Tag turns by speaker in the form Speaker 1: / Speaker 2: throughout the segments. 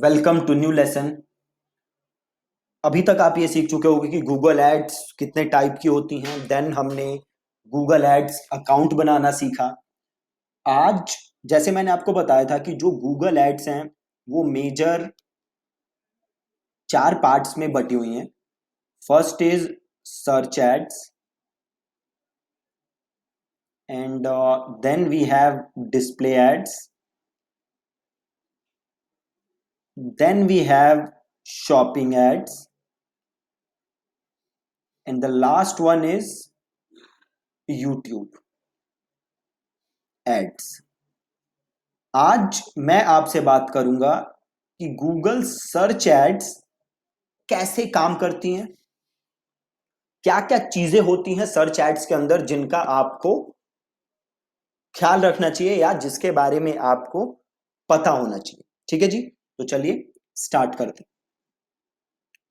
Speaker 1: Welcome to new lesson. अभी तक आप ये सीख चुके होंगे कि गूगल एड्स कितने टाइप की होती हैं। देन हमने गूगल एड्स अकाउंट बनाना सीखा। आज जैसे मैंने आपको बताया था कि जो गूगल एड्स हैं वो मेजर 4 पार्ट्स में बटी हुई हैं। First is search ads and then we have display ads, then we have shopping ads and the last one is YouTube ads. आज मैं आपसे बात करूंगा कि गूगल सर्च एड्स कैसे काम करती हैं, क्या क्या चीजें होती हैं सर्च एड्स के अंदर जिनका आपको ख्याल रखना चाहिए या जिसके बारे में आपको पता होना चाहिए। ठीक है जी, तो चलिए स्टार्ट करते हैं।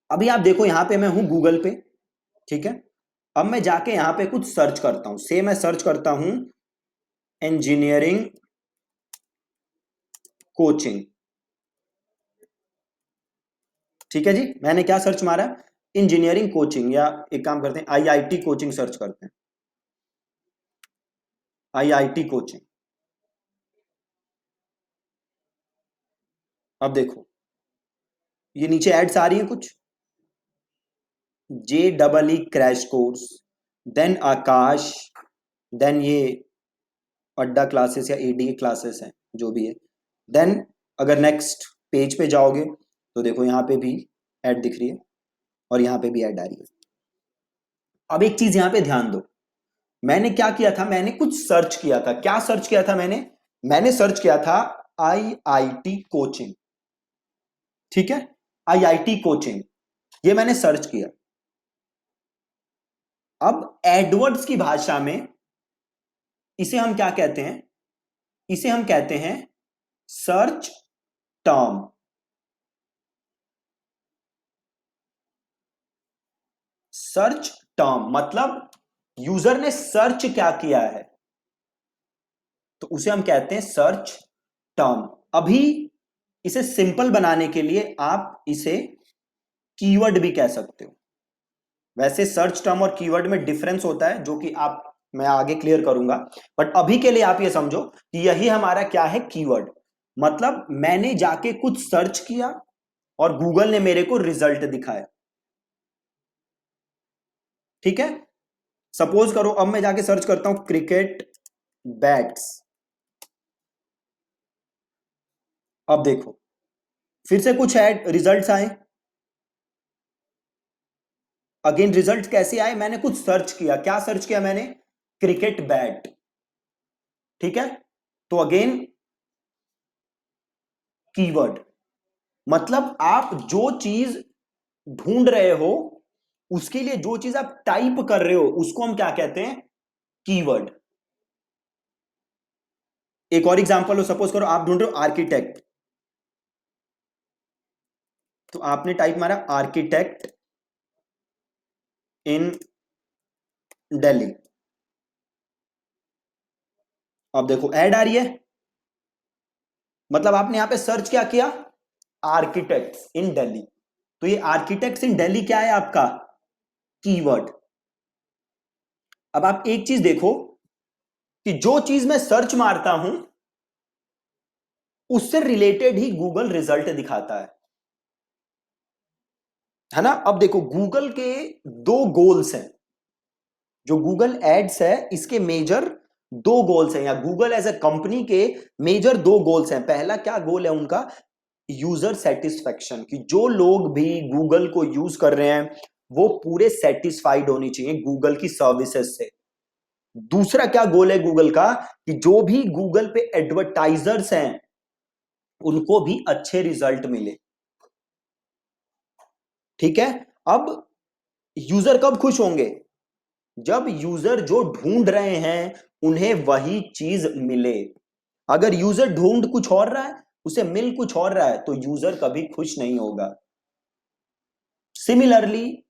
Speaker 1: अभी आप देखो यहां पे मैं हूं गूगल पे, ठीक है। अब मैं जाके यहां पे कुछ सर्च करता हूं। से मैं सर्च करता हूं इंजीनियरिंग कोचिंग। ठीक है जी, मैंने क्या सर्च मारा? इंजीनियरिंग कोचिंग, या एक काम करते हैं आईआईटी कोचिंग सर्च करते हैं। IIT coaching. अब देखो ये नीचे एड्स आ रही है कुछ, JEE क्रैश कोर्स, देन आकाश, देन ये अड्डा क्लासेस या एडीए क्लासेस हैं जो भी है। देन अगर नेक्स्ट पेज पे जाओगे तो देखो यहाँ पे भी ऐड दिख रही है और यहाँ पे भी ऐड आ रही है। अब एक चीज यहाँ पे ध्यान दो, मैंने क्या किया था, मैंने कुछ सर्च किया था। क्या सर्च किया था मैंने सर्च किया था आईआईटी कोचिंग। ठीक है, आईआईटी कोचिंग, ये मैंने सर्च किया। अब एडवर्ड्स की भाषा में इसे हम क्या कहते हैं? इसे हम कहते हैं सर्च टर्म। सर्च टर्म मतलब यूजर ने सर्च क्या किया है, तो उसे हम कहते हैं सर्च टर्म। अभी इसे सिंपल बनाने के लिए आप इसे कीवर्ड भी कह सकते हो। वैसे सर्च टर्म और कीवर्ड में डिफरेंस होता है जो कि आप मैं आगे क्लियर करूंगा, बट अभी के लिए आप ये समझो कि यही हमारा क्या है, कीवर्ड। मतलब मैंने जाके कुछ सर्च किया और गूगल ने मेरे को रिजल्ट दिखाया। ठीक है, सपोज करो अब मैं जाके सर्च करता हूं क्रिकेट बैट्स। अब देखो फिर से कुछ ऐड रिजल्ट्स आए। अगेन रिजल्ट कैसे आए? मैंने कुछ सर्च किया। क्या सर्च किया मैंने? Cricket bat. ठीक है, तो अगेन कीवर्ड मतलब आप जो चीज ढूंढ रहे हो उसके लिए जो चीज आप टाइप कर रहे हो उसको हम क्या कहते हैं? कीवर्ड। एक और एग्जांपल हो, सपोज करो आप ढूंढ रहे हो आर्किटेक्ट, तो आपने टाइप मारा आर्किटेक्ट इन दिल्ली। अब देखो ऐड आ रही है, मतलब आपने यहां पे सर्च क्या किया? आर्किटेक्ट्स इन दिल्ली। तो ये आर्किटेक्ट्स इन दिल्ली क्या है? आपका कीवर्ड। अब आप एक चीज देखो कि जो चीज मैं सर्च मारता हूं उससे रिलेटेड ही गूगल रिजल्ट दिखाता है ना। अब देखो गूगल के 2 गोल्स हैं। जो गूगल एड्स है इसके मेजर 2 गोल्स हैं, या गूगल एज ए कंपनी के मेजर 2 गोल्स हैं। पहला क्या गोल है उनका? यूजर सेटिस्फेक्शन, कि जो लोग भी गूगल को यूज कर रहे हैं वो पूरे सेटिस्फाइड होनी चाहिए गूगल की सर्विसेज से। दूसरा क्या गोल है गूगल का? कि जो भी गूगल पे एडवर्टाइजर्स हैं उनको भी अच्छे रिजल्ट मिले। ठीक है, अब यूजर कब खुश होंगे? जब यूजर जो ढूंढ रहे हैं उन्हें वही चीज मिले। अगर यूजर ढूंढ कुछ और रहा है उसे मिल कुछ और रहा है तो यूजर कभी खुश नहीं होगा। सिमिलरली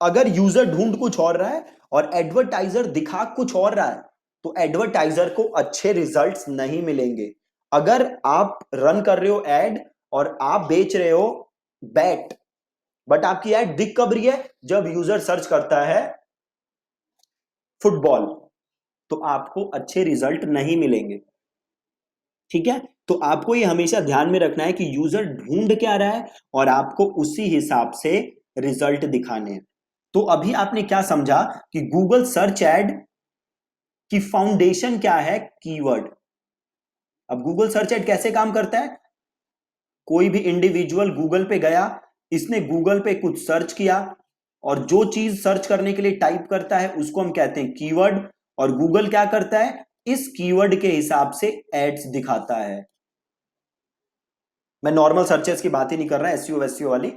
Speaker 1: अगर यूजर ढूंढ कुछ और रहा है और एडवर्टाइजर दिखा कुछ और रहा है तो एडवर्टाइजर को अच्छे रिजल्ट्स नहीं मिलेंगे। अगर आप रन कर रहे हो एड और आप बेच रहे हो बैट, बट आपकी एड दिख कब रही है? जब यूजर सर्च करता है फुटबॉल, तो आपको अच्छे रिजल्ट नहीं मिलेंगे। ठीक है, तो आपको ये हमेशा ध्यान में रखना है कि यूजर ढूंढ क्या रहा है और आपको उसी हिसाब से रिजल्ट दिखाने हैं। तो अभी आपने क्या समझा कि गूगल सर्च एड की फाउंडेशन क्या है? कीवर्ड। अब गूगल सर्च एड कैसे काम करता है? कोई भी इंडिविजुअल गूगल पे गया, इसने गूगल पे कुछ सर्च किया, और जो चीज सर्च करने के लिए टाइप करता है उसको हम कहते हैं कीवर्ड, और गूगल क्या करता है? इस कीवर्ड के हिसाब से एड्स दिखाता है। मैं नॉर्मल सर्चेस की बात ही नहीं कर रहा, एसईओ वेसईओ वाली।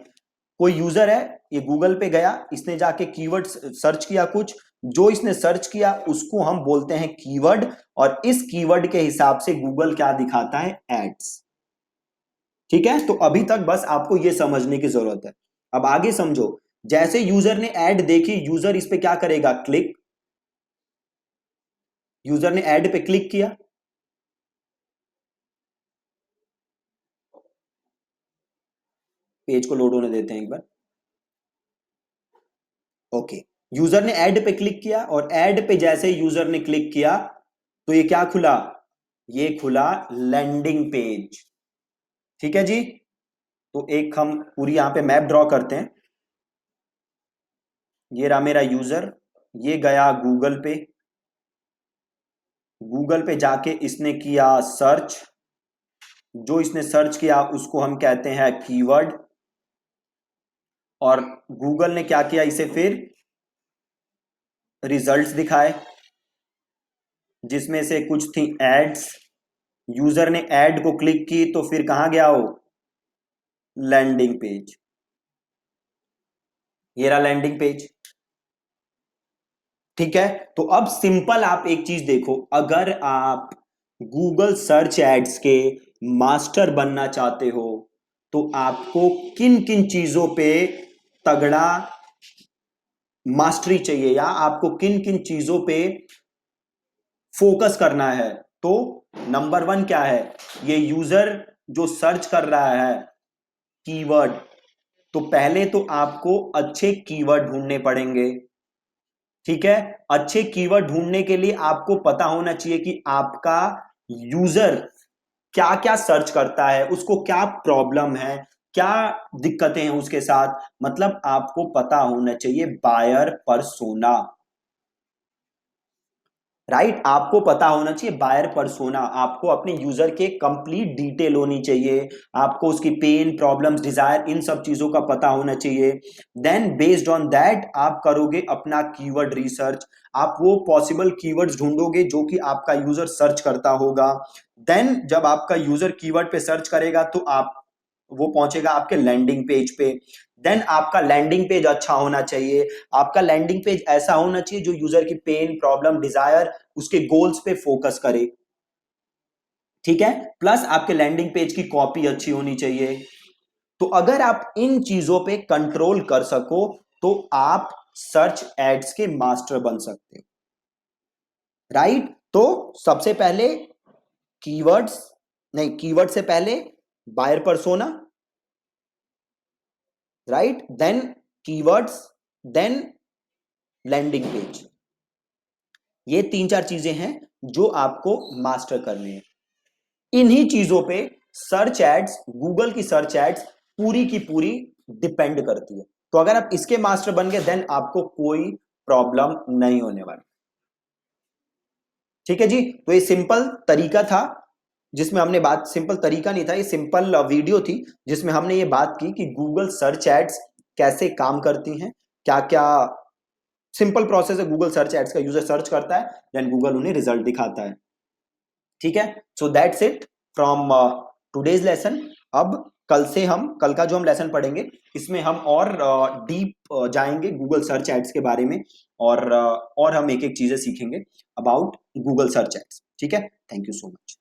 Speaker 1: कोई यूजर है, ये गूगल पे गया, इसने जाके कीवर्ड सर्च किया, कुछ जो इसने सर्च किया उसको हम बोलते हैं कीवर्ड, और इस कीवर्ड के हिसाब से गूगल क्या दिखाता है? एड्स। ठीक है, तो अभी तक बस आपको यह समझने की जरूरत है। अब आगे समझो। जैसे यूजर ने एड देखी, यूजर इस पे क्या करेगा? क्लिक। यूजर ने एड पे क्लिक किया, पेज को लोड होने देते हैं एक बार। ओके, यूजर ने ऐड पे क्लिक किया, और ऐड पे जैसे यूजर ने क्लिक किया तो ये क्या खुला? ये खुला लैंडिंग पेज। ठीक है जी, तो एक हम पूरी यहां पे मैप ड्रॉ करते हैं। ये रहा मेरा यूजर, ये गया गूगल पे, गूगल पे जाके इसने किया सर्च, जो इसने सर्च किया उसको हम कहते हैं कीवर्ड, और गूगल ने क्या किया? इसे फिर रिजल्ट्स दिखाए, जिसमें से कुछ थी एड्स। यूजर ने ऐड को क्लिक की तो फिर कहां गया वो? Landing page. ये रहा लैंडिंग पेज। ठीक है, तो अब सिंपल आप एक चीज देखो, अगर आप गूगल सर्च एड्स के मास्टर बनना चाहते हो तो आपको किन किन चीजों पे तगड़ा मास्टरी चाहिए, या आपको किन किन चीजों पे फोकस करना है? तो नंबर वन क्या है? ये यूजर जो सर्च कर रहा है कीवर्ड, तो पहले तो आपको अच्छे कीवर्ड ढूंढने पड़ेंगे। ठीक है, अच्छे कीवर्ड ढूंढने के लिए आपको पता होना चाहिए कि आपका यूजर क्या क्या सर्च करता है, उसको क्या प्रॉब्लम है, क्या दिक्कतें हैं उसके साथ। मतलब आपको पता होना चाहिए बायर पर्सोना। राइट, आपको पता होना चाहिए बायर पर्सोना, आपको अपने यूजर के कंप्लीट डिटेल होनी चाहिए, आपको उसकी पेन, प्रॉब्लम्स, डिजायर, इन सब चीजों का पता होना चाहिए। देन बेस्ड ऑन दैट आप करोगे अपना कीवर्ड रिसर्च, आप वो पॉसिबल कीवर्ड्स ढूंढोगे जो कि आपका यूजर सर्च करता होगा। देन जब आपका यूजर कीवर्ड पे सर्च करेगा तो आप वो पहुंचेगा आपके लैंडिंग पेज पे। देन आपका लैंडिंग पेज अच्छा होना चाहिए, आपका लैंडिंग पेज ऐसा होना चाहिए जो यूजर की पेन, प्रॉब्लम, डिजायर, उसके गोल्स पे फोकस करे। ठीक है, प्लस आपके लैंडिंग पेज की कॉपी अच्छी होनी चाहिए। तो अगर आप इन चीजों पे कंट्रोल कर सको तो आप सर्च एड्स के मास्टर बन सकते हो। राइट, तो सबसे पहले कीवर्ड्स, नहीं, कीवर्ड से पहले buyer persona, right, then keywords, then landing page. ये तीन चार चीजें हैं जो आपको मास्टर करनी है। इन्हीं चीजों पे सर्च एड्स, गूगल की सर्च एड्स पूरी की पूरी डिपेंड करती है। तो अगर आप इसके मास्टर बन गए देन आपको कोई प्रॉब्लम नहीं होने वाली। ठीक है जी, तो ये सिंपल तरीका था जिसमें हमने बात, सिंपल तरीका नहीं था, ये सिंपल वीडियो थी जिसमें हमने ये बात की कि गूगल सर्च एड्स कैसे काम करती हैं, क्या क्या सिंपल प्रोसेस है। गूगल सर्च एड्स का यूजर सर्च करता है, देन गूगल उन्हें रिजल्ट दिखाता है। ठीक है, so that's it from today's lesson. अब कल से हम, कल का जो हम लेसन पढ़ेंगे इसमें हम और डीप जाएंगे गूगल सर्च एड्स के बारे में, और हम एक एक चीजें सीखेंगे अबाउट गूगल सर्च एड्स। ठीक है, थैंक यू सो मच।